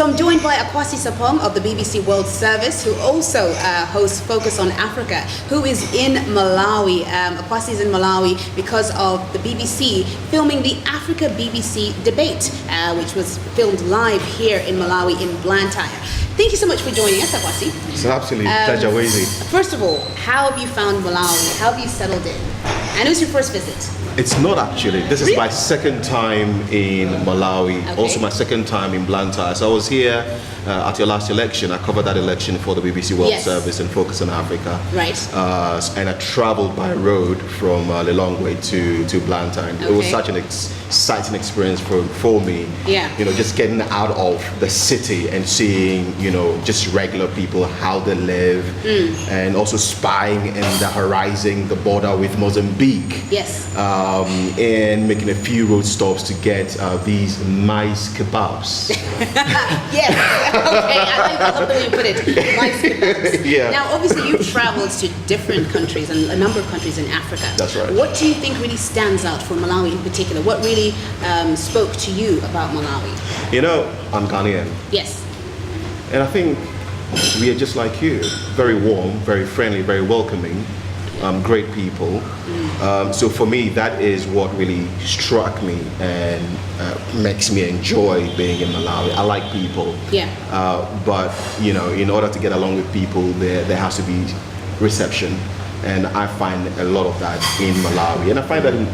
So I'm joined by Akwasi Sarpong of the BBC World Service, who also hosts Focus on Africa, who is in Malawi. Akwasi is in Malawi because of the BBC filming the Africa BBC debate, which was filmed live here in Malawi in Blantyre. Thank you so much for joining us, Akwasi. It's an absolute pleasure, Wezi. First of all, how have you found Malawi? How have you settled in? And it was your first visit? It's not actually. This is my second time in Malawi, Okay. also my second time in Blantyre. So I was here at your last election. I covered that election for the BBC World Service and Focus on Africa. Right. And I traveled by road from Lilongwe to Blantyre. And it was such an exciting experience for me. Yeah. You know, just getting out of the city and seeing, you know, just regular people, how they live, and also spying in the horizon, the border with Mozambique. Yes. And making a few road stops to get these nice kebabs. Yes. Okay. I love the way you put it. Nice kebabs. Yeah. Now, obviously, you've traveled to different countries and a number of countries in Africa. That's right. What do you think really stands out for Malawi in particular? What really spoke to you about Malawi? You know, I'm Ghanaian. Yes. And I think we are just like you. Very warm, very friendly, very welcoming. Great people. So for me, that is what really struck me and makes me enjoy being in Malawi. I like people. Yeah. But, you know, in order to get along with people, there has to be reception. And I find a lot of that in Malawi. And I find that in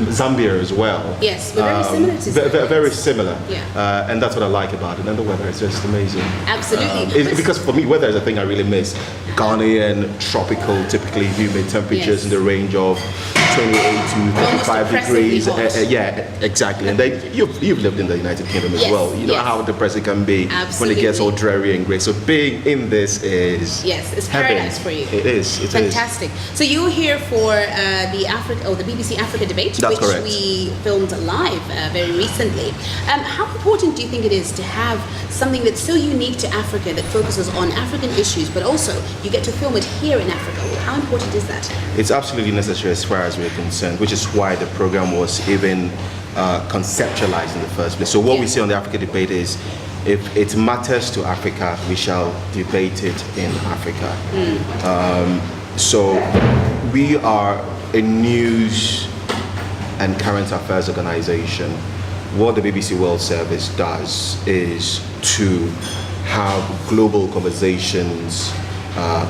Zambia as well. Yes, we're very similar to Zambia. Very similar. Yeah. And that's what I like about it. And the weather is just amazing. Absolutely. Because for me, weather is a thing I really miss. Ghanaian, tropical, typically humid temperatures in the range of 28 to 35 degrees. Yeah, exactly. And then you've lived in the United Kingdom as well. You know how depressing it can be when it gets all dreary and grey. So being in this is it's paradise for you. It is. It Fantastic. So you were here for the BBC Africa debate, That's which correct. we filmed live very recently. How important do you think it is to have something that's so unique to Africa that focuses on African issues, but also you get to film it here in Africa? How important is that? It's absolutely necessary as far as we're concerned, which is why the program was even conceptualized in the first place. So what we say on the Africa debate is, if it matters to Africa, we shall debate it in Africa. So we are a news and current affairs organization. What the BBC World Service does is to have global conversations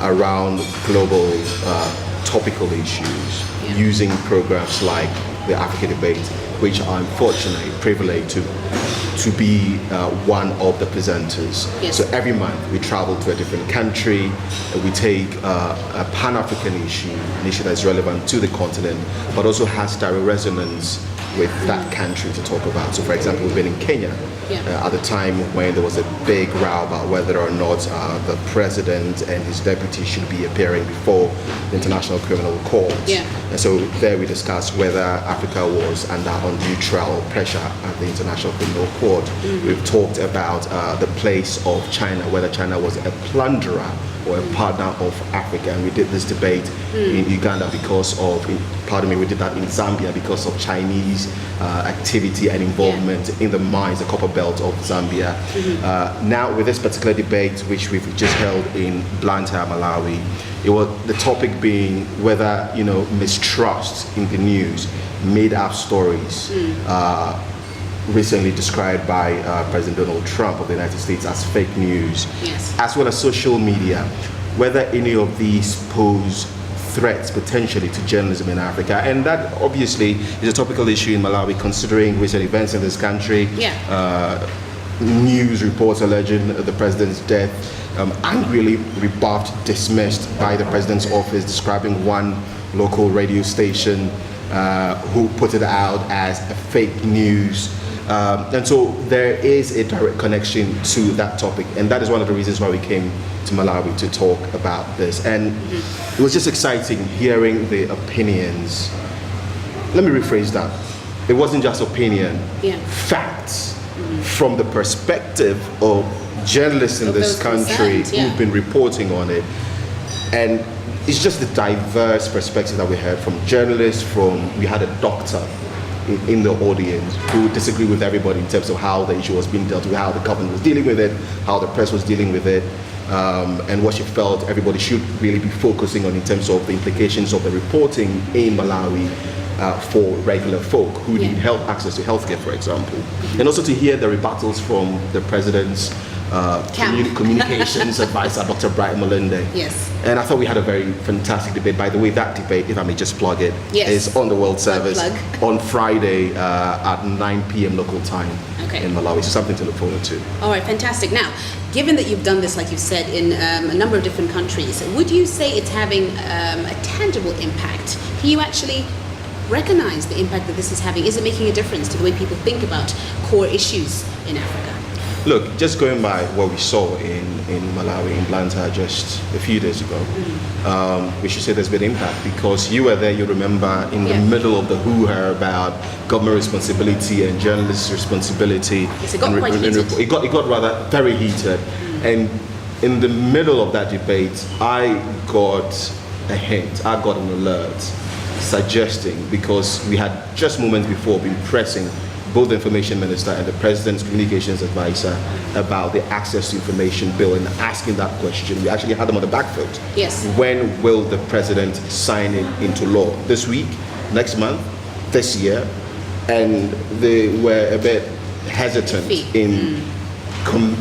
around global topical issues using programs like the Africa Debate, which I'm fortunately privileged to be one of the presenters. Yes. So every month we travel to a different country, we take a Pan-African issue, an issue that's relevant to the continent, but also has direct resonance with that country to talk about. So for example, we've been in Kenya at the time when there was a big row about whether or not the president and his deputy should be appearing before the International Criminal Court. And so there we discussed whether Africa was under undue trial pressure at the International Criminal Court. We've talked about the place of China, whether China was a plunderer or a partner of Africa, and we did this debate in Uganda because of, we did that in Zambia because of Chinese activity and involvement in the mines, the copper belt of Zambia. Now with this particular debate, which we've just held in Blantyre, Malawi, it was the topic being whether, you know, mistrust in the news, made up stories, recently described by President Donald Trump of the United States as fake news, as well as social media, whether any of these pose threats potentially to journalism in Africa. And that obviously is a topical issue in Malawi, considering recent events in this country. News reports alleging the president's death, angrily rebuffed, dismissed by the president's office, describing one local radio station who put it out as a fake news. And so there is a direct connection to that topic, and that is one of the reasons why we came to Malawi to talk about this. And it was just exciting hearing the opinions. Let me rephrase that. It wasn't just opinion, facts from the perspective of journalists in this country who've been reporting on it. And it's just the diverse perspective that we heard from journalists, we had a doctor in the audience who disagree with everybody in terms of how the issue was being dealt with, how the government was dealing with it, how the press was dealing with it, and what she felt everybody should really be focusing on in terms of the implications of the reporting in Malawi for regular folk who need help access to healthcare, for example. And also to hear the rebuttals from the president's communications advisor, Dr. Bright Malende. Yes. And I thought we had a very fantastic debate. By the way, that debate, if I may just plug it, is on the World Service on Friday at 9 p.m. local time in Malawi. So something to look forward to. All right, fantastic. Now, given that you've done this, like you said, in a number of different countries, would you say it's having a tangible impact? Can you actually recognize the impact that this is having? Is it making a difference to the way people think about core issues in Africa? Look, just going by what we saw in Malawi, in Blantyre just a few days ago, we should say there's been impact, because you were there, you remember, in the middle of the hoo-ha about government responsibility and journalists' responsibility. Yes, it got quite heated. It got rather very heated. And in the middle of that debate, I got a hint, I got an alert suggesting, because we had just moments before been pressing both the information minister and the president's communications advisor about the access to information bill and asking that question. We actually had them on the back foot. Yes. When will the president sign it into law? This week, next month, this year? And they were a bit hesitant in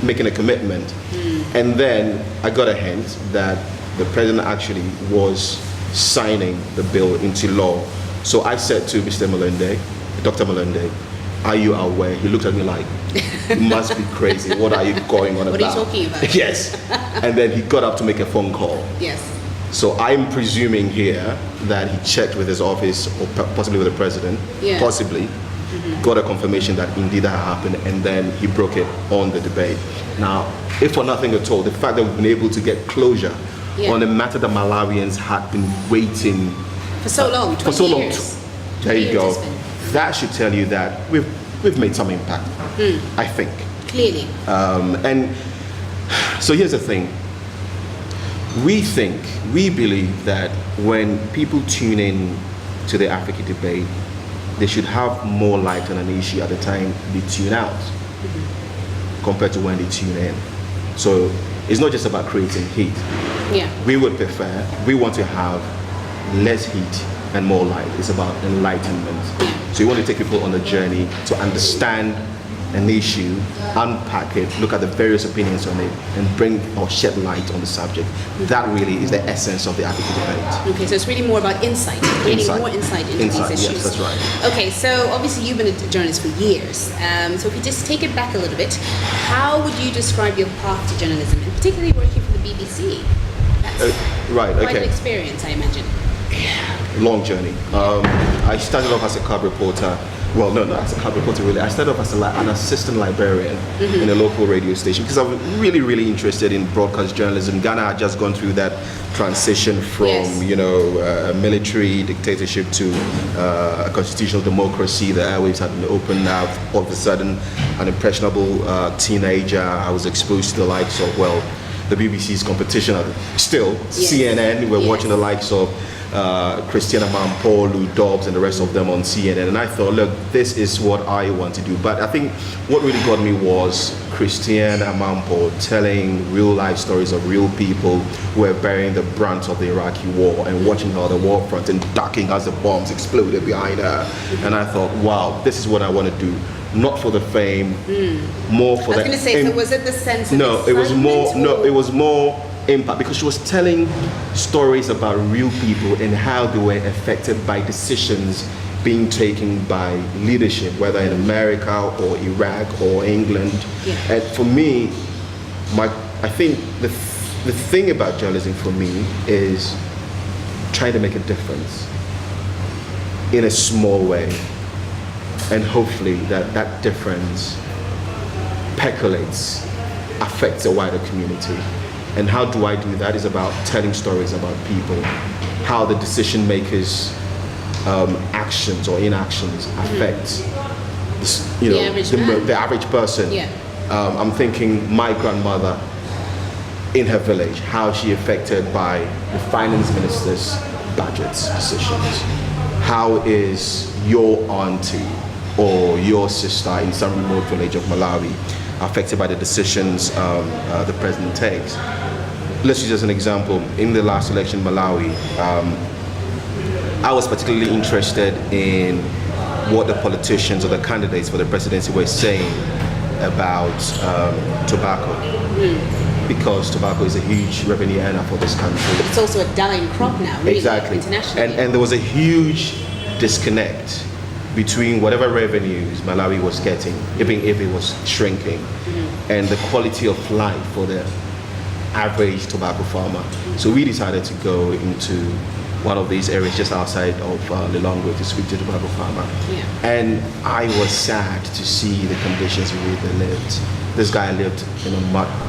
making a commitment. And then I got a hint that the president actually was signing the bill into law. So I said to Mr. Malende, Dr. Malende, are you aware? He looked at me like, you must be crazy. What are you going on about? What are you talking about? Yes. And then he got up to make a phone call. Yes. So I'm presuming here that he checked with his office, or possibly with the president, possibly, got a confirmation that indeed that happened, and then he broke it on the debate. Now, if for nothing at all, the fact that we've been able to get closure on a matter that Malawians had been waiting for so long, 20 for so long. years. There you go. That should tell you that we've made some impact, I think. Clearly. And so here's the thing. We believe that when people tune in to the Africa debate, they should have more light on an issue at the time they tune out compared to when they tune in. So it's not just about creating heat. Yeah. We would prefer, we want to have less heat and more light. It's about enlightenment. So you want to take people on a journey to understand an issue, unpack it, look at the various opinions on it, and bring or shed light on the subject. That really is the essence of the African debate. Okay, so it's really more about insight, gaining more insight into these issues. Yes, that's right. Okay, so obviously you've been a journalist for years. So if you just take it back a little bit, how would you describe your path to journalism, and particularly working for the BBC? That's quite an experience, I imagine. Long journey. I started off as a cub reporter. Well, no, not as a cub reporter really. I started off as an assistant librarian in a local radio station because I was really, really interested in broadcast journalism. Ghana had just gone through that transition from, a military dictatorship to a constitutional democracy. The airwaves had been opened up. All of a sudden, an impressionable teenager, I was exposed to the likes of, the BBC's competition, still, CNN. We're watching the likes of Christiana Mampo, Lou Dobbs, and the rest of them on CNN. And I thought, look, this is what I want to do. But I think what really got me was Christiana Mampo telling real life stories of real people who were bearing the brunt of the Iraqi war and watching her on the war front and ducking as the bombs exploded behind her. And I thought, wow, this is what I want to do. Not for the fame, more for the... I was going to say, so was it the sense of No, it was more impact, because she was telling stories about real people and how they were affected by decisions being taken by leadership, whether in America or Iraq or England. And for me, I think the thing about journalism for me is trying to make a difference in a small way, and hopefully that difference percolates, affects a wider community. And how do I do that? Is about telling stories about people, how the decision makers' actions or inactions affect the average person. I'm thinking my grandmother in her village, how she affected by the finance minister's budget decisions. how is your auntie or your sister in some remote village of Malawi affected by the decisions the president takes? Let's use as an example, in the last election in Malawi, I was particularly interested in what the politicians or the candidates for the presidency were saying about tobacco. Because tobacco is a huge revenue earner for this country. It's also a dying crop now, really, exactly. Internationally. And there was a huge disconnect between whatever revenues Malawi was getting, even if it was shrinking, and the quality of life for the average tobacco farmer. So we decided to go into one of these areas just outside of Lilongwe to speak to the tobacco farmer. Yeah. And I was sad to see the conditions in which they lived. This guy lived in a mud hut.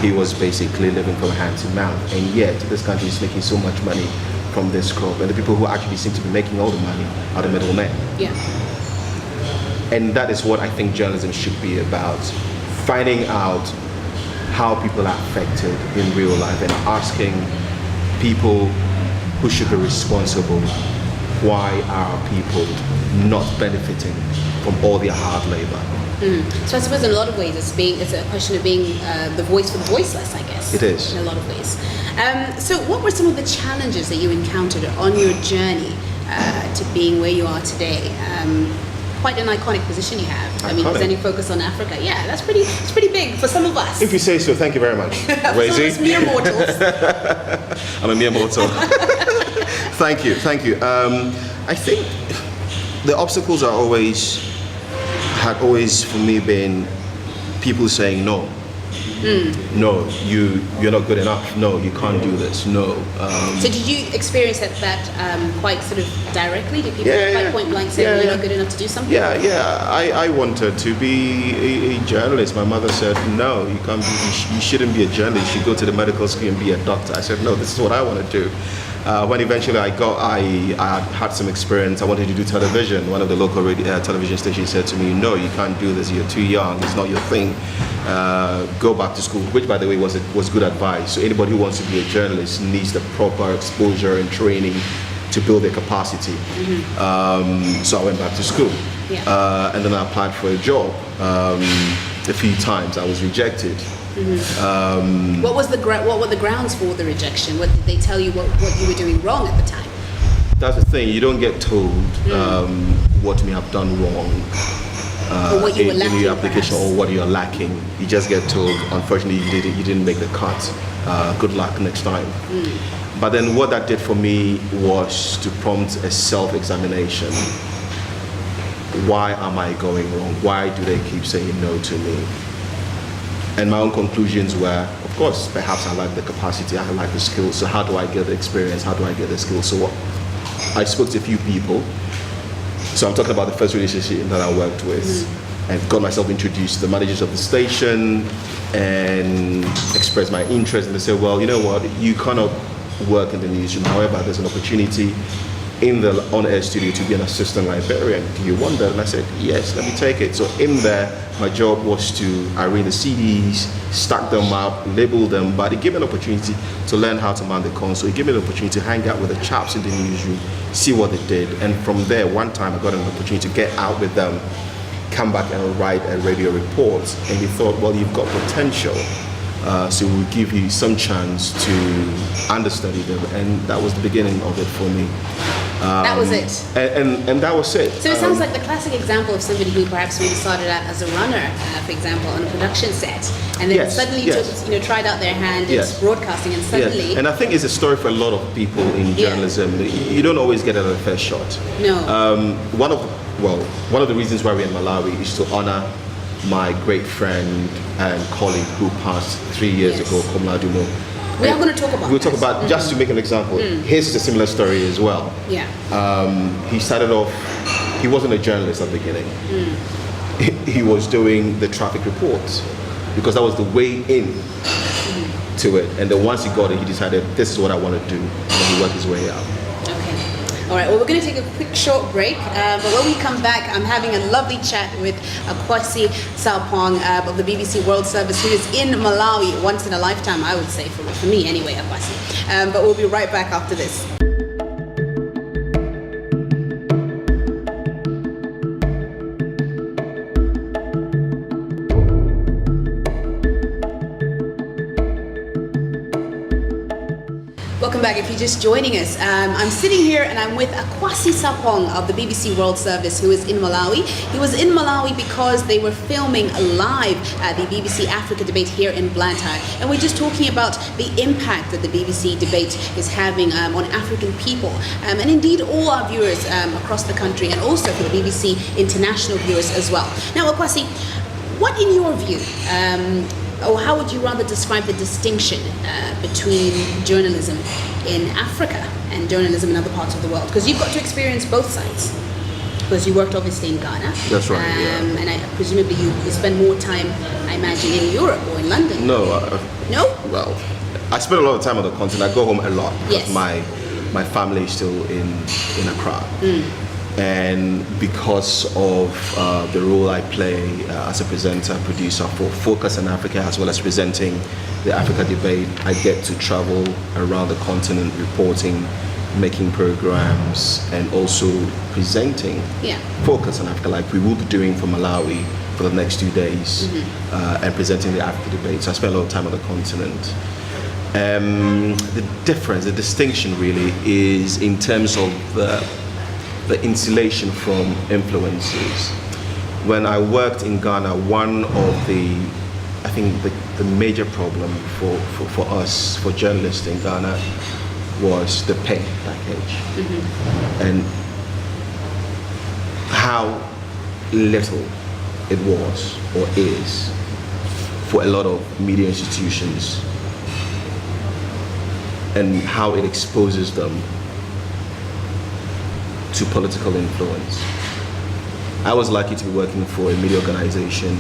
He was basically living from hand to mouth, and yet this country is making so much money from this crop, and the people who actually seem to be making all the money are the middlemen. Yeah. And that is what I think journalism should be about, finding out how people are affected in real life and asking people who should be responsible, why are people not benefiting from all their hard labor? So I suppose in a lot of ways it's a question of being the voice for the voiceless, I guess. It is. In a lot of ways. So what were some of the challenges that you encountered on your journey to being where you are today? Quite an iconic position you have. I mean, presenting Focus on Africa. Yeah, it's pretty big for some of us. If you say so, thank you very much. For some of us mere mortals. I'm a mere mortal. Thank you. I think the obstacles had always for me been people saying no. No, you're not good enough. No, you can't do this. No. So did you experience that quite sort of directly? Did people quite point blank say you're not good enough to do something? Yeah. I wanted to be a journalist. My mother said, no, you can't. You shouldn't be a journalist. You should go to the medical school and be a doctor. I said, no, this is what I want to do. When eventually I had some experience, I wanted to do television. One of the local television stations said to me, no, you can't do this, you're too young, it's not your thing. Go back to school, which by the way was good advice. So anybody who wants to be a journalist needs the proper exposure and training to build their capacity. So I went back to school. And then I applied for a job. A few times I was rejected. What were the grounds for the rejection? What did they tell you what you were doing wrong at the time? That's the thing. You don't get told what you may have done wrong or what you were lacking, in your application, perhaps. or what you're lacking. You just get told, unfortunately, you didn't make the cut. Good luck next time. But then what that did for me was to prompt a self-examination. Why am I going wrong? Why do they keep saying no to me? And my own conclusions were, of course, perhaps I lack the capacity, I lack the skills, so how do I get the experience, how do I get the skills? So I spoke to a few people. So I'm talking about the first relationship that I worked with, and got myself introduced to the managers of the station and expressed my interest, and they said, well, you know what, you cannot work in the newsroom, however, there's an opportunity in the on-air studio to be an assistant librarian. Do you want that? And I said, yes, let me take it. So in there, my job was to arrange the CDs, stack them up, label them, but it gave me an opportunity to learn how to man the console. It gave me an opportunity to hang out with the chaps in the newsroom, see what they did. And from there, one time I got an opportunity to get out with them, come back and write a radio report. And they thought, well, you've got potential. So we'll give you some chance to understudy them, and that was the beginning of it for me. That was it. And that was it. So it sounds like the classic example of somebody who perhaps maybe started out as a runner, for example, on a production set, and then suddenly tried out their hand in broadcasting, and suddenly. And I think it's a story for a lot of people in journalism. You don't always get it at the first shot. No. One of the reasons why we're in Malawi is to honor my great friend and colleague who passed 3 years ago, Komladumo. We are going to talk about We'll talk about, just to make an example, his is a similar story as well. Yeah. He started off, he wasn't a journalist at the beginning. He was doing the traffic reports because that was the way in to it. And then once he got it, he decided, this is what I want to do. And then he worked his way out. All right, well, we're going to take a quick short break, but when we come back, I'm having a lovely chat with Akwasi Sarpong of the BBC World Service, who is in Malawi once in a lifetime, I would say, for me anyway, Akwasi. But we'll be right back after this. welcome back. If you're just joining us, I'm sitting here and I'm with Akwasi Sarpong of the BBC World Service, who is in Malawi. He was in Malawi because they were filming live the BBC Africa debate here in Blantyre. And we're just talking about the impact that the BBC debate is having on African people. And indeed all our viewers across the country, and also for the BBC international viewers as well. Now, Akwasi, what in your view, or how would you rather describe the distinction between journalism in Africa and journalism in other parts of the world? Because you've got to experience both sides. Because you worked obviously in Ghana. That's right. And presumably you spend more time, I imagine, in Europe or in London. No. No? Well, I spend a lot of time on the continent. I go home a lot because Yes. my family is still in Accra. And because of the role I play as a presenter, producer for Focus on Africa, as well as presenting the Africa debate, I get to travel around the continent, reporting, making programs, and also presenting Focus on Africa, like we will be doing for Malawi for the next 2 days, and presenting the Africa debate. So I spend a lot of time on the continent. The difference, the distinction really is in terms of the insulation from influences. When I worked in Ghana, one of the major problem for us, for journalists in Ghana, was the pay package. And how little it was or is for a lot of media institutions, and how it exposes them to political influence. I was lucky to be working for a media organization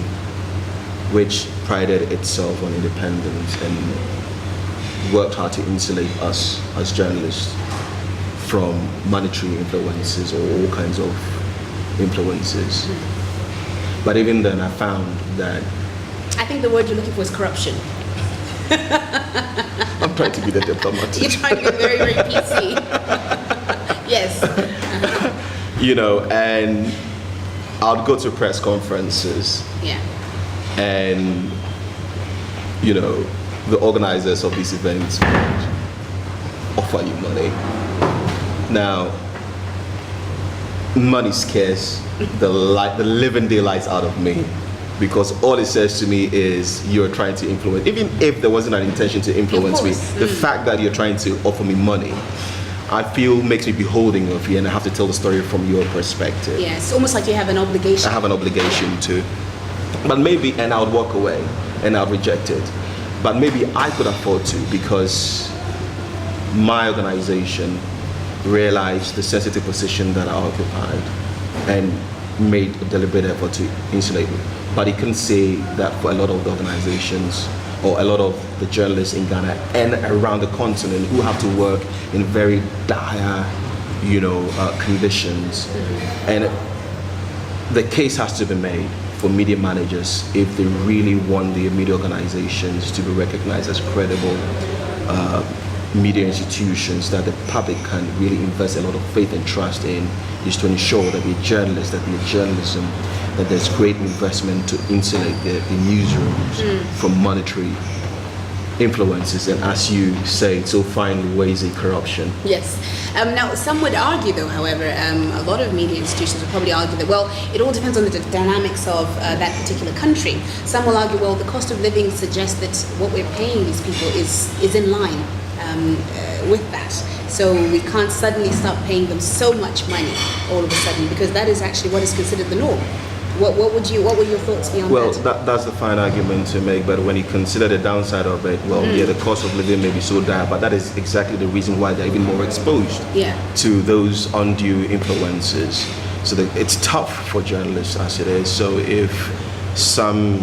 which prided itself on independence and worked hard to insulate us as journalists from monetary influences or all kinds of influences. But even then I found that... I think the word you're looking for is corruption. I'm trying to be the diplomat. You're trying to be very, very PC. Yes. You know, and I'd go to press conferences. Yeah. And, you know, the organizers of these events would offer you money. Now, money scares the living daylights out of me, because all it says to me is you're trying to influence. Even if there wasn't an intention to influence me, the fact that you're trying to offer me money, I feel makes me beholding of you, and I have to tell the story from your perspective. Yeah, it's almost like you have an obligation. I have an obligation to. But maybe, and I would walk away and I'll reject it. But maybe I could afford to, because my organization realized the sensitive position that I occupied and made a deliberate effort to insulate me. But it can say that for a lot of the organizations or a lot of the journalists in Ghana and around the continent who have to work in very dire, conditions. And the case has to be made for media managers if they really want their media organizations to be recognized as credible media institutions that the public can really invest a lot of faith and trust in, is to ensure that the journalists, that the journalism, that there's great investment to insulate the newsrooms from monetary influences, and as you say so finely, Wezi corruption. Yes. Now, some would argue, though, however, a lot of media institutions would probably argue that, well, it all depends on the dynamics of that particular country. Some will argue, well, the cost of living suggests that what we're paying these people is in line with that. So we can't suddenly start paying them so much money all of a sudden, because that is actually what is considered the norm. What would your thoughts be on that? Well, that's the fine argument to make, but when you consider the downside of it, well, yeah, the cost of living may be so dire, but that is exactly the reason why they're even more exposed to those undue influences. So it's tough for journalists as it is. So if some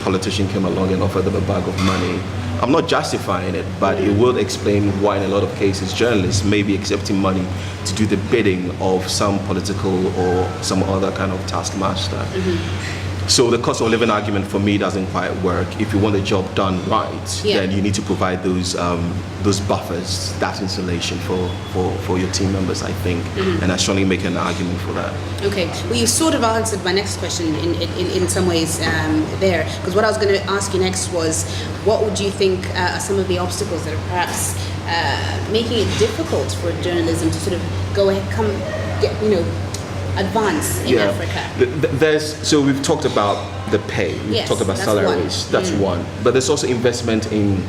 politician came along and offered them a bag of money, I'm not justifying it, but it will explain why in a lot of cases journalists may be accepting money to do the bidding of some political or some other kind of taskmaster. So the cost of living argument for me doesn't quite work. If you want the job done right, then you need to provide those buffers, that insulation for your team members, I think. And I strongly make an argument for that. Okay, well, you sort of answered my next question in some ways there, because what I was going to ask you next was, what would you think are some of the obstacles that are perhaps making it difficult for journalism to sort of go ahead, advance in Africa? So we've talked about the pay, we've talked about salaries, that's one. But there's also investment in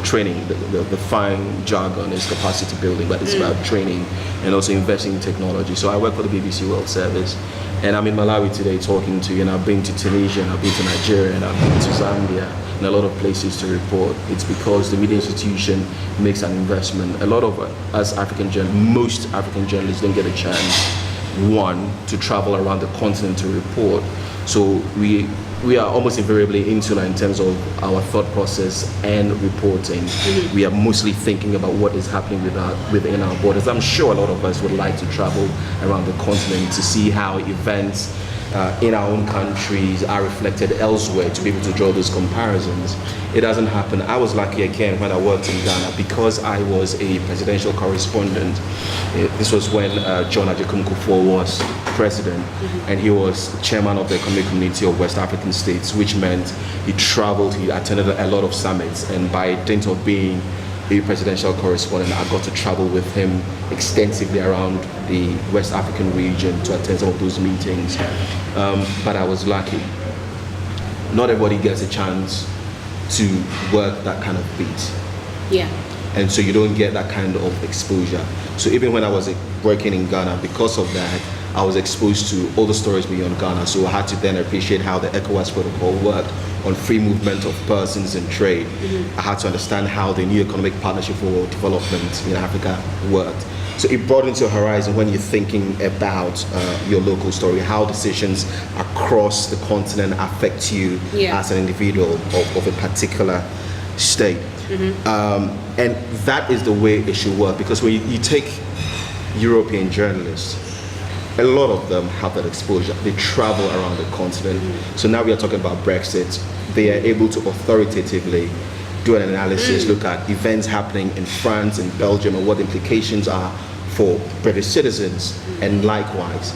training. The fine jargon is capacity building, but it's about training and also investing in technology. So I work for the BBC World Service, and I'm in Malawi today talking to you, and I've been to Tunisia, and I've been to Nigeria, and I've been to Zambia, and a lot of places to report. It's because the media institution makes an investment. A lot of us most African journalists don't get a chance, one, to travel around the continent to report. So we are almost invariably insular in terms of our thought process and reporting. We are mostly thinking about what is happening within our borders. I'm sure a lot of us would like to travel around the continent to see how events in our own countries are reflected elsewhere, to be able to draw those comparisons. It doesn't happen. I was lucky again when I worked in Ghana because I was a presidential correspondent. This was when John Agyekum Kufuor was president, and he was chairman of the Economic Community of West African States, which meant he traveled, he attended a lot of summits, and by dint of being a presidential correspondent, I got to travel with him extensively around the West African region to attend some of those meetings. But I was lucky. Not everybody gets a chance to work that kind of beat. And so you don't get that kind of exposure. So even when I was working in Ghana, because of that, I was exposed to all the stories beyond Ghana. So I had to then appreciate how the ECOWAS protocol worked on free movement of persons and trade. I had to understand how the new economic partnership for development in Africa worked. So it broadens your horizon when you're thinking about your local story, how decisions across the continent affect you as an individual of a particular state. And that is the way it should work, because when you take European journalists, a lot of them have that exposure. They travel around the continent. So now we are talking about Brexit. They are able to authoritatively do an analysis, look at events happening in France and Belgium and what the implications are for British citizens, and likewise.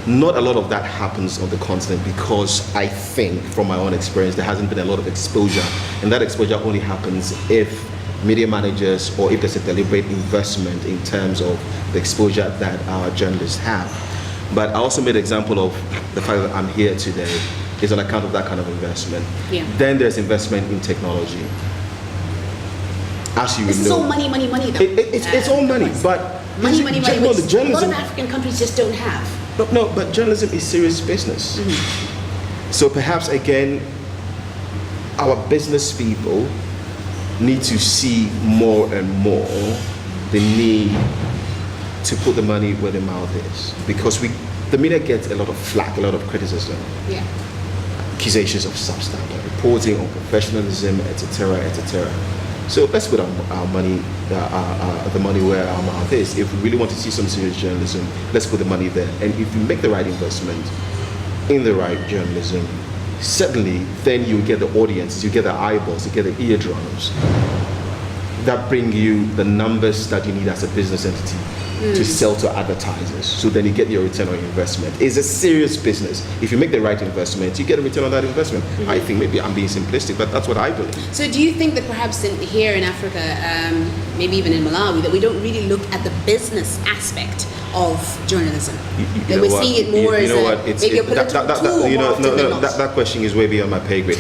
Not a lot of that happens on the continent because I think, from my own experience, there hasn't been a lot of exposure. And that exposure only happens if media managers, or if there's a deliberate investment in terms of the exposure that our journalists have. But I also made an example of the fact that I'm here today is on account of that kind of investment. Then there's investment in technology. As you This know, is all money though. it's all money, but money, the which journalism, a lot of African countries just don't have. No, but journalism is serious business. So perhaps again, our business people need to see more and more the need to put the money where the mouth is, because the media gets a lot of flack, a lot of criticism, accusations of substandard reporting, on professionalism, etc., etc. So let's put our money, the money where our mouth is. If we really want to see some serious journalism, let's put the money there. And if you make the right investment in the right journalism, certainly then you get the audience, you get the eyeballs, you get the eardrums that bring you the numbers that you need as a business entity to sell to advertisers. So then you get your return on your investment. It's a serious business. If you make the right investment, you get a return on that investment. I think maybe I'm being simplistic, but that's what I believe. So do you think that perhaps here in Africa, maybe even in Malawi, that we don't really look at the business aspect of journalism? That we're seeing it more as maybe a political tool. That question is way beyond my pay grade.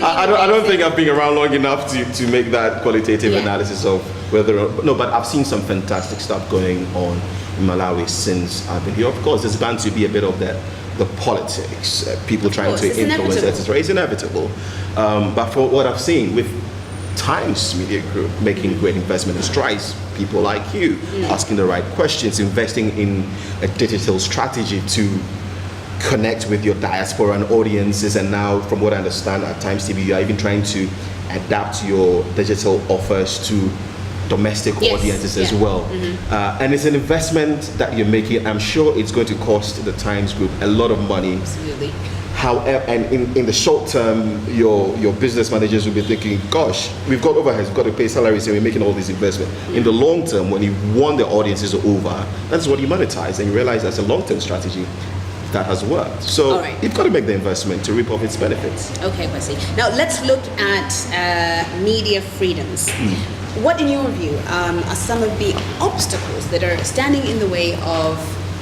I don't think I've been around long enough to make that qualitative analysis of whether but I've seen some fantastic stuff going on in Malawi since I've been here. Of course, there's bound to be a bit of the politics, people trying to influence, etc. It's inevitable. But for what I've seen with Times Media Group making great investment in strides, people like you asking the right questions, investing in a digital strategy to connect with your diaspora and audiences, and now from what I understand at Times TV, you are even trying to adapt your digital offers to domestic audiences as well. And it's an investment that you're making. I'm sure it's going to cost the Times Group a lot of money. Absolutely. However, and in the short term, your business managers will be thinking, gosh, we've got overheads, we've got to pay salaries, and we're making all this investment. In the long term, when you won the audiences over, that's what you monetize, and you realize that's a long-term strategy. that has worked. So All right. you've got to make the investment to reap off its benefits. Okay, Kwasi. Now let's look at media freedoms. What, in your view, are some of the obstacles that are standing in the way of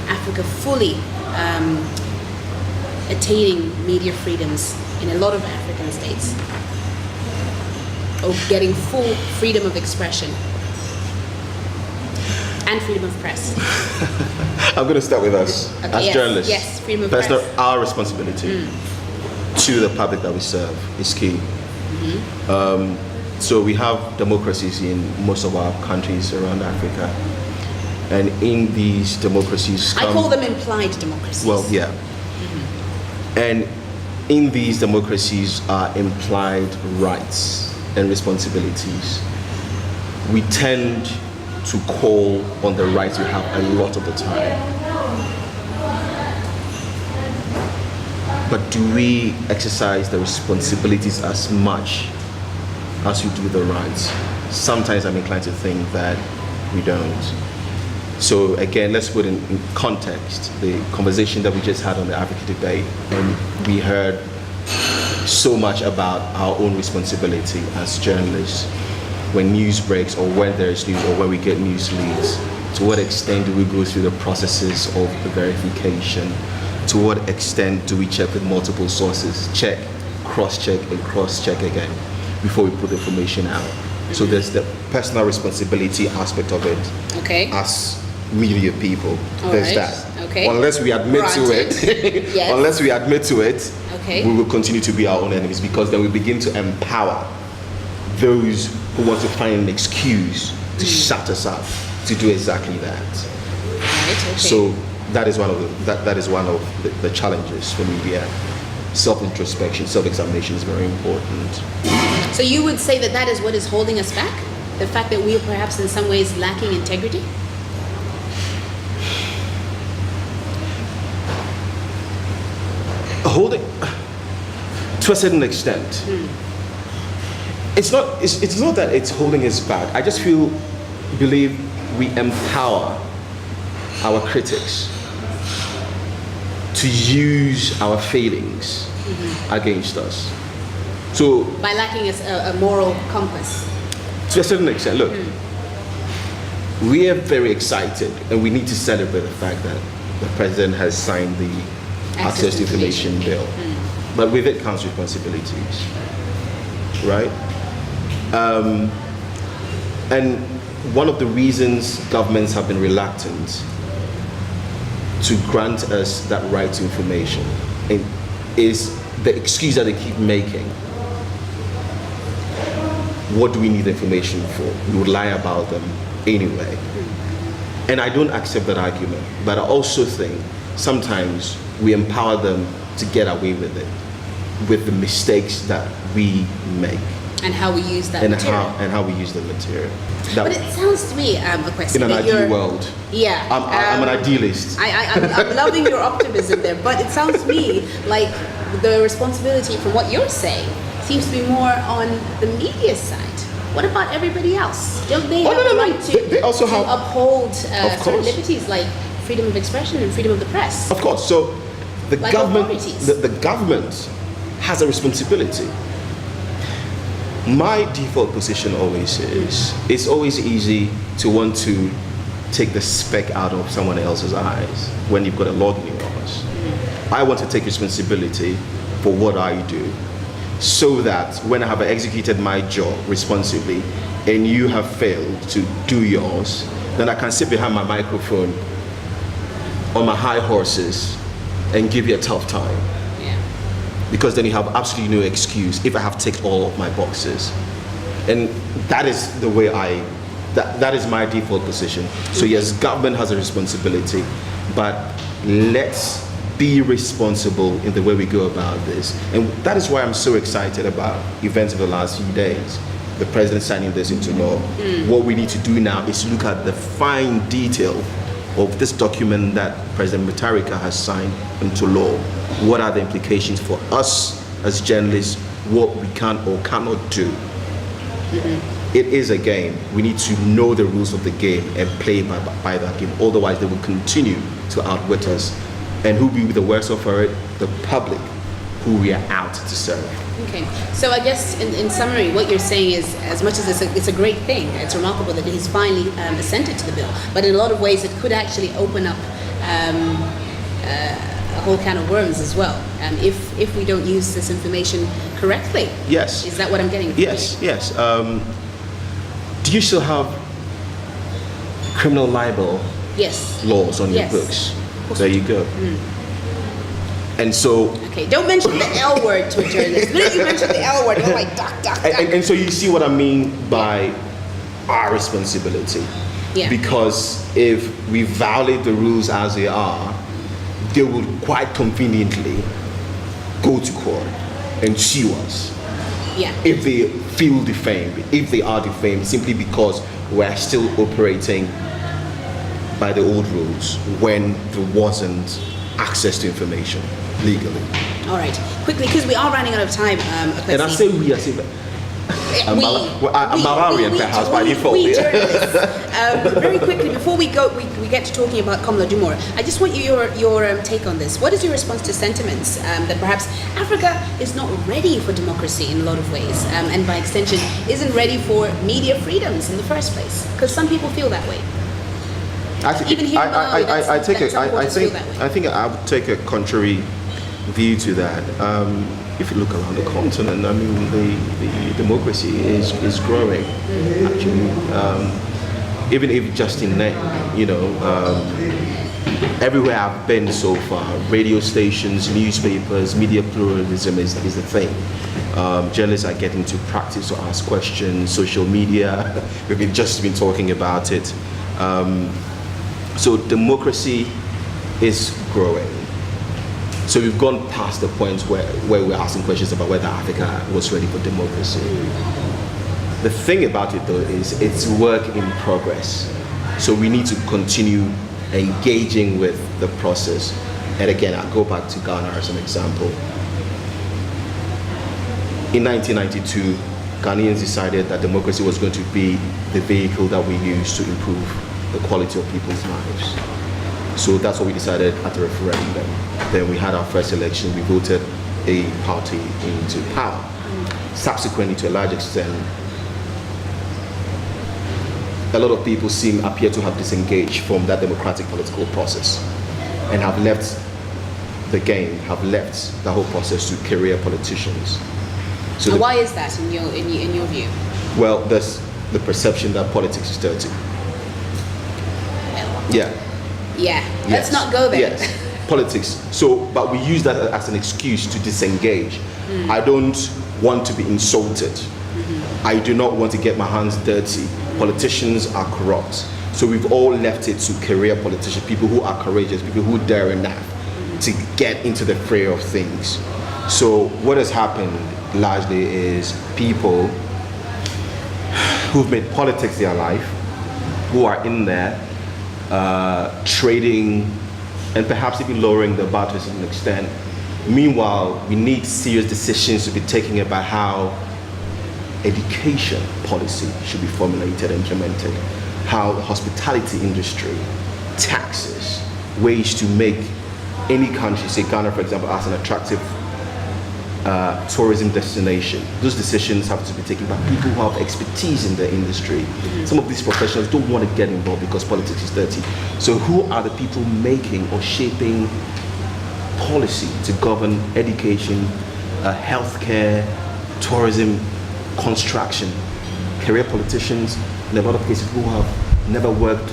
Africa fully attaining media freedoms in a lot of African states, or getting full freedom of expression and freedom of press? I'm going to start with us as journalists. Yes, freedom of press. press. Our responsibility to the public that we serve is key. So we have democracies in most of our countries around Africa, and in these democracies, I call them implied democracies. well, yeah, and in these democracies are implied rights and responsibilities. We tend to call on the rights we have a lot of the time. But do we exercise the responsibilities as much as we do the rights? Sometimes I'm inclined to think that we don't. So again, let's put in context the conversation that we just had on the Africa debate, and we heard so much about our own responsibility as journalists when news breaks, or when there is news, or when we get news leads. To what extent do we go through the processes of the verification? To what extent do we check with multiple sources, check, cross-check, and cross-check again before we put the information out? So there's the personal responsibility aspect of it. Okay. As media people, there's right. that. Okay. Unless we admit to it, Yes. unless we admit to it, Okay. we will continue to be our own enemies, because then we begin to empower those who want to find an excuse to shut us up to do exactly that. Right, okay. So that is one of the challenges for media. Self-introspection, self-examination is very important. So you would say that that is what is holding us back? The fact that we are perhaps in some ways lacking integrity? Holding, to a certain extent. It's not that it's holding us back. I just believe we empower our critics to use our failings against us. So By lacking a moral compass. to a certain extent, look, we are very excited, and we need to celebrate the fact that the president has signed the Access to Information Bill. But with it comes responsibilities, right? And one of the reasons governments have been reluctant to grant us that right to information is the excuse that they keep making. What do we need information for? We would lie about them anyway. And I don't accept that argument, but I also think sometimes we empower them to get away with it, with the mistakes that we make. And how we use that and material. how we use the material. But it sounds to me, Akwasi, in an that ideal you're... world. Yeah. I'm an idealist. I'm loving your optimism there, but it sounds to me like the responsibility from what you're saying seems to be more on the media side. What about everybody else? Don't they have the right to, They also have, uphold certain course. liberties like freedom of expression and freedom of the press? Of course. So the Like government, authorities. the government has a responsibility. My default position always is, it's always easy to want to take the speck out of someone else's eyes when you've got a log in yours. I want to take responsibility for what I do, so that when I have executed my job responsibly and you have failed to do yours, then I can sit behind my microphone on my high horses and give you a tough time. Yeah. Because then you have absolutely no excuse if I have ticked all of my boxes. And that is the way that is my default position. So yes, government has a responsibility, but let's be responsible in the way we go about this. And that is why I'm so excited about events of the last few days. The president signing this into law. What we need to do now is look at the fine detail of this document that President Mutharika has signed into law. What are the implications for us as journalists, what we can or cannot do? It is a game. We need to know the rules of the game and play by that game. Otherwise, they will continue to outwit us And who will be the worse off for it? The public, who we are out to serve. Okay, so I guess in summary, what you're saying is, as much as it's a great thing, it's remarkable that he's finally assented to the bill, but in a lot of ways it could actually open up a whole can of worms as well, if we don't use this information correctly. Yes. Is that what I'm getting? Yes, yes. Do you still have criminal libel Yes. laws on your Yes. books? There you go. And so, Okay, don't mention the L word to a journalist. The minute you mention the L word, you're like, duck, duck, duck. and so you see what I mean by our responsibility. Yeah. Because if we violate the rules as they are, they will quite conveniently go to court and sue us. Yeah. If they feel defamed, if they are defamed simply because we're still operating by the old rules when there wasn't access to information legally. All right, quickly, because we are running out of time. And I say we as if I'm Malawian perhaps by default. We journalists. Very quickly, before we go, we get to talking about Kamala Dumor. I just want your take on this. What is your response to sentiments that perhaps Africa is not ready for democracy in a lot of ways, and by extension isn't ready for media freedoms in the first place? Because some people feel that way. I think Even here in Malawi, I think I would take a contrary view to that. If you look around the continent, I mean, the democracy is growing. Actually, even if just in name, everywhere I've been so far, radio stations, newspapers, media pluralism is the thing. Journalists are getting to practice to ask questions. Social media, we've just been talking about it. So democracy is growing. So we've gone past the point where we're asking questions about whether Africa was ready for democracy. The thing about it though is it's work in progress. So we need to continue engaging with the process. And again, I'll go back to Ghana as an example. In 1992, Ghanaians decided that democracy was going to be the vehicle that we use to improve the quality of people's lives. So that's what we decided at the referendum. Then we had our first election, we voted a party into power. Subsequently, to a large extent, a lot of people appear to have disengaged from that democratic political process and have left the game, have left the whole process to career politicians. So why is that in your view? Well, there's the perception that politics is dirty. Yeah. Yeah. Let's not go there. Yes. Politics. So, but we use that as an excuse to disengage. I don't want to be insulted. I do not want to get my hands dirty. Politicians are corrupt. So we've all left it to career politicians, people who are courageous, people who dare enough to get into the fray of things. So what has happened largely is people who've made politics their life, who are in there, trading and perhaps even lowering the bar to a certain extent. Meanwhile, we need serious decisions to be taken about how education policy should be formulated and implemented, how the hospitality industry, taxes, ways to make any country, say Ghana for example, as an attractive tourism destination. Those decisions have to be taken by people who have expertise in the industry. Some of these professionals don't want to get involved because politics is dirty. So who are the people making or shaping policy to govern education, healthcare, tourism, construction? Career politicians, in a lot of cases, who have never worked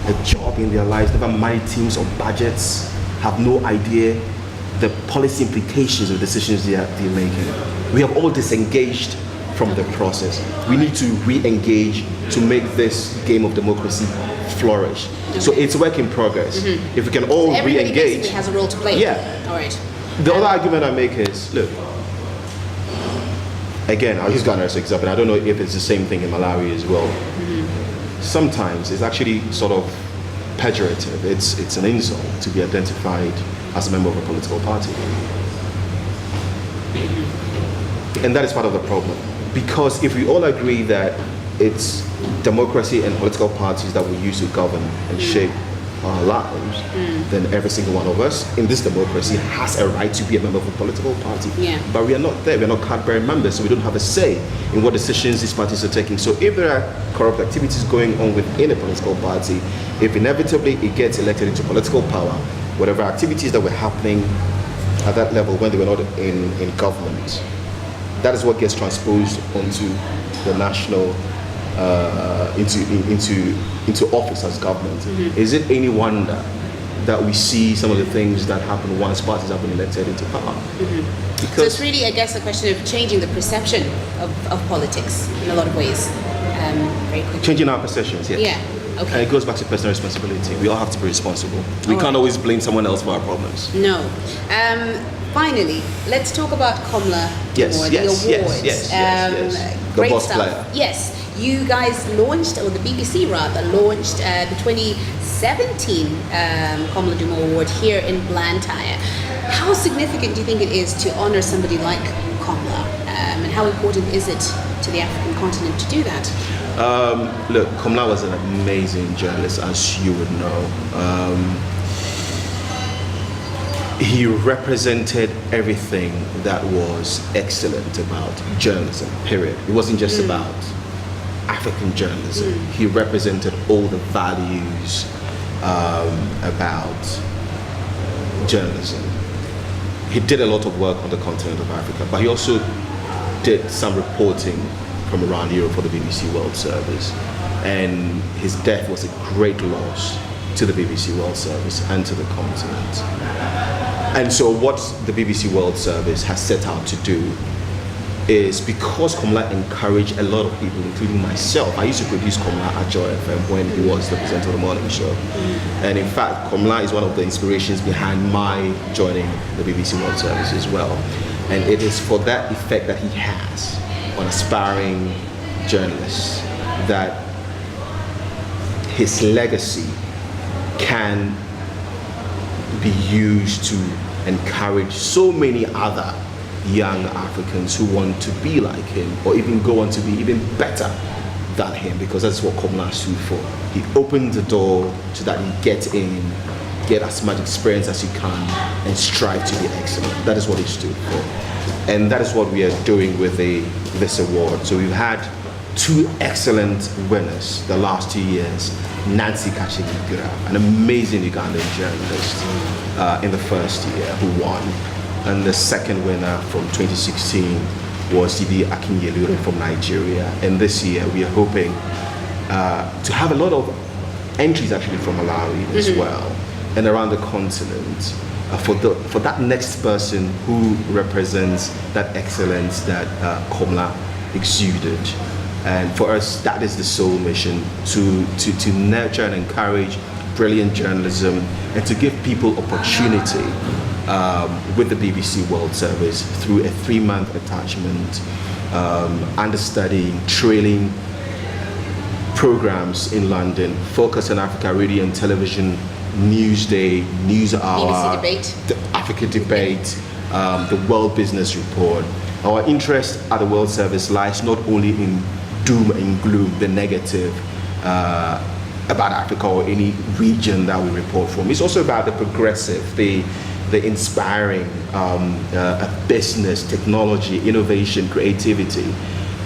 a job in their lives, never managed teams or budgets, have no idea the policy implications of decisions they're making. We have all disengaged from the process. We need to re-engage to make this game of democracy flourish. Okay. So it's a work in progress. If we can all everybody re-engage. Everybody has a role to play. Yeah. All right. The other argument I make is, look, again, I'll use Ghana as an example. I don't know if it's the same thing in Malawi as well. Sometimes it's actually sort of pejorative. It's an insult to be identified as a member of a political party. And that is part of the problem. Because if we all agree that it's democracy and political parties that we use to govern and shape our lives, then every single one of us in this democracy has a right to be a member of a political party. Yeah. But we are not there. We are not card-bearing members, so we don't have a say in what decisions these parties are taking. So if there are corrupt activities going on within a political party, if inevitably it gets elected into political power, whatever activities that were happening at that level when they were not in government, that is what gets transposed onto the national into office as government. Is it any wonder that we see some of the things that happen once parties have been elected into power? So it's really, I guess, a question of changing the perception of politics in a lot of ways. Very quickly. Changing our perceptions, yes. Yeah. Okay. And it goes back to personal responsibility. We all have to be responsible. We can't always blame someone else for our problems. No. Finally, let's talk about Komla Award, the awards. Yes. The Great boss stuff. player. Yes. You guys launched, or the BBC rather, launched the 2017 Komla Award here in Blantyre. How significant do you think it is to honor somebody like Komla? And how important is it to the African continent to do that? Look, Komla was an amazing journalist, as you would know. He represented everything that was excellent about journalism, period. It wasn't just about African journalism. He represented all the values about journalism. He did a lot of work on the continent of Africa, but he also did some reporting from around Europe for the BBC World Service. And his death was a great loss to the BBC World Service and to the continent. And so what the BBC World Service has set out to do is, because Komla encouraged a lot of people, including myself. I used to produce Komla at Joy FM when he was the presenter of the morning show. And in fact, Komla is one of the inspirations behind my joining the BBC World Service as well. And it is for that effect that he has on aspiring journalists that his legacy can be used to encourage so many other young Africans who want to be like him, or even go on to be even better than him, because that's what Komla stood for. He opened the door so that you get in, get as much experience as you can, and strive to be excellent. That is what he stood for. And that is what we are doing with this award. So we've had two excellent winners the last 2 years. Nancy Kachigira, an amazing Ugandan journalist in the first year, who won. And the second winner from 2016 was Didi Akinyelure from Nigeria. And this year we are hoping to have a lot of entries actually from Malawi as well, and around the continent, for that next person who represents that excellence that Komla exuded. And for us, that is the sole mission, to nurture and encourage brilliant journalism and to give people opportunity with the BBC World Service through a 3-month attachment, understudying, trailing programs in London, Focus on Africa Radio and Television, Newsday, News Hour, BBC Debate, the Africa Debate, the World Business Report. Our interest at the World Service lies not only in doom and gloom, the negative about Africa or any region that we report from. It's also about the progressive, the inspiring business, technology, innovation, creativity.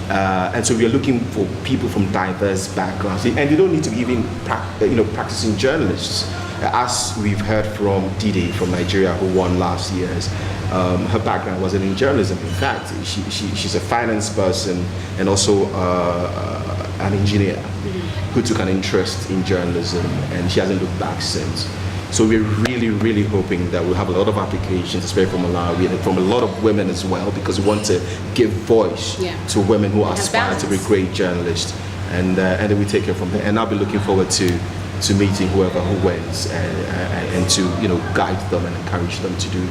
And so we are looking for people from diverse backgrounds, and they don't need to be even practicing journalists. As we've heard from Didi from Nigeria, who won last year's, her background wasn't in journalism. In fact, she's a finance person and also an engineer who took an interest in journalism, and she hasn't looked back since. So we're really, really hoping that we'll have a lot of applications, especially from Malawi and from a lot of women as well, because we want to give voice to women who aspire to be great journalists, and then we take it from there. And I'll be looking forward to meeting whoever who wins and to guide them and encourage them to do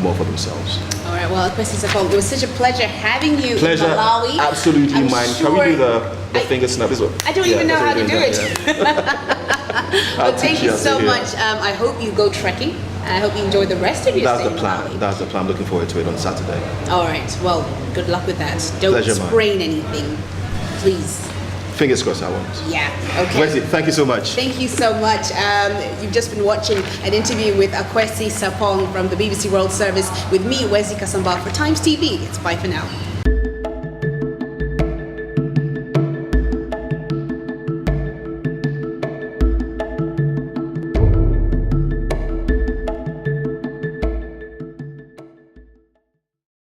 more for themselves. All right. Well, Akwasi Sarpong, it was such a pleasure having you in Malawi. Absolutely mine. Can we do the finger snap as well? I don't even know how to do it. Well, thank you so much. I hope you go trekking. I hope you enjoy the rest of your stay in Malawi. That's the plan. I'm looking forward to it on Saturday. All right. Well, good luck with that. Don't sprain anything, please. Fingers crossed I won't. Yeah, okay. Wezi, thank you so much. Thank you so much. You've just been watching an interview with Akwasi Sarpong from the BBC World Service with me, Wezi Kasambala, for Times TV. It's bye for now.